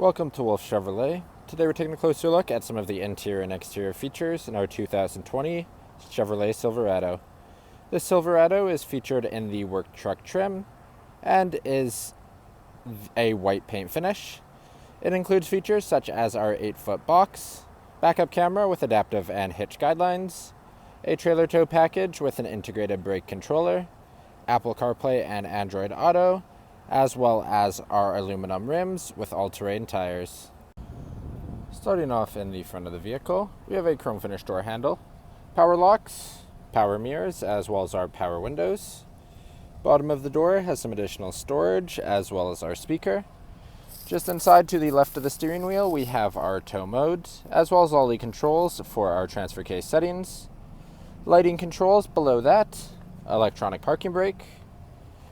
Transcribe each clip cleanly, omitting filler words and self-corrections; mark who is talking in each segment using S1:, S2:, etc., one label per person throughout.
S1: Welcome to Wolfe Chevrolet. Today we're taking a closer look at some of the interior and exterior features in our 2020 Chevrolet Silverado. This Silverado is featured in the work truck trim and is a white paint finish. It includes features such as our 8-foot box, backup camera with adaptive and hitch guidelines, a trailer tow package with an integrated brake controller, Apple CarPlay and Android Auto, as well as our aluminum rims with all-terrain tires. Starting off in the front of the vehicle, we have a chrome finish door handle, power locks, power mirrors, as well as our power windows. Bottom of the door has some additional storage, as well as our speaker. Just inside to the left of the steering wheel, we have our tow mode, as well as all the controls for our transfer case settings. Lighting controls below that, electronic parking brake.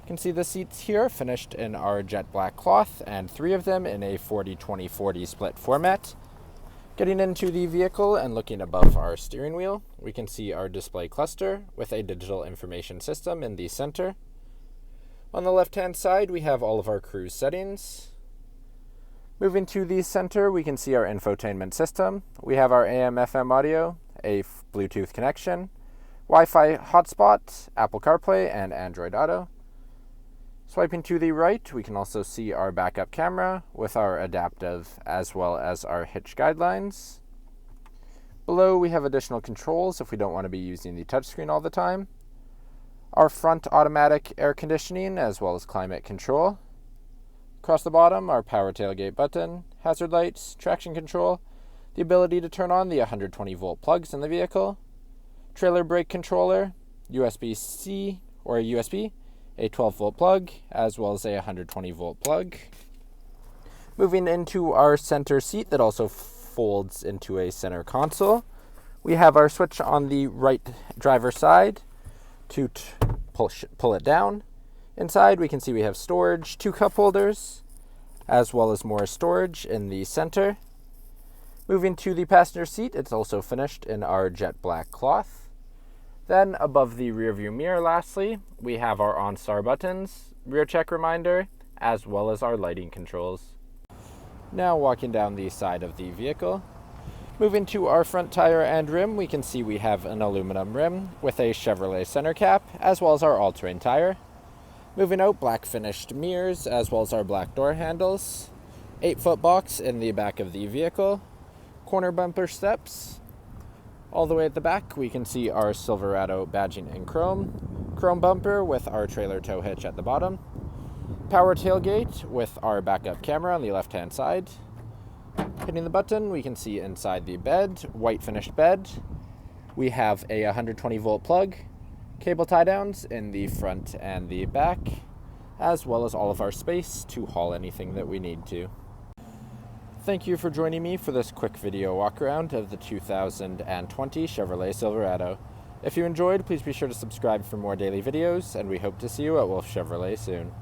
S1: You can see the seats here finished in our jet black cloth, and 3 of them in a 40-20-40 split format. Getting into the vehicle and looking above our steering wheel, we can see our display cluster with a digital information system in the center. On the left-hand side, we have all of our cruise settings. Moving to the center, we can see our infotainment system. We have our AM/FM audio, a Bluetooth connection, Wi-Fi hotspot, Apple CarPlay, and Android Auto. Swiping to the right, we can also see our backup camera with our adaptive as well as our hitch guidelines. Below, we have additional controls if we don't want to be using the touchscreen all the time. Our front automatic air conditioning as well as climate control. Across the bottom, our power tailgate button, hazard lights, traction control, the ability to turn on the 120-volt plugs in the vehicle, trailer brake controller, USB-C or a USB, a 12-volt plug, as well as a 120-volt plug. Moving into our center seat that also folds into a center console, we have our switch on the right driver's side to pull it down. Inside, we can see we have storage, 2 cup holders, as well as more storage in the center. Moving to the passenger seat, it's also finished in our jet black cloth. Then above the rear view mirror, lastly, we have our OnStar buttons, rear check reminder, as well as our lighting controls. Now walking down the side of the vehicle. Moving to our front tire and rim, we can see we have an aluminum rim with a Chevrolet center cap, as well as our all-terrain tire. Moving out, black finished mirrors, as well as our black door handles. 8-foot box in the back of the vehicle. Corner bumper steps. All the way at the back, we can see our Silverado badging in chrome. Chrome bumper with our trailer tow hitch at the bottom. Power tailgate with our backup camera on the left-hand side. Hitting the button, we can see inside the bed, white finished bed. We have a 120-volt plug, cable tie-downs in the front and the back, as well as all of our space to haul anything that we need to. Thank you for joining me for this quick video walkaround of the 2020 Chevrolet Silverado. If you enjoyed, please be sure to subscribe for more daily videos, and we hope to see you at Wolfe Chevrolet soon.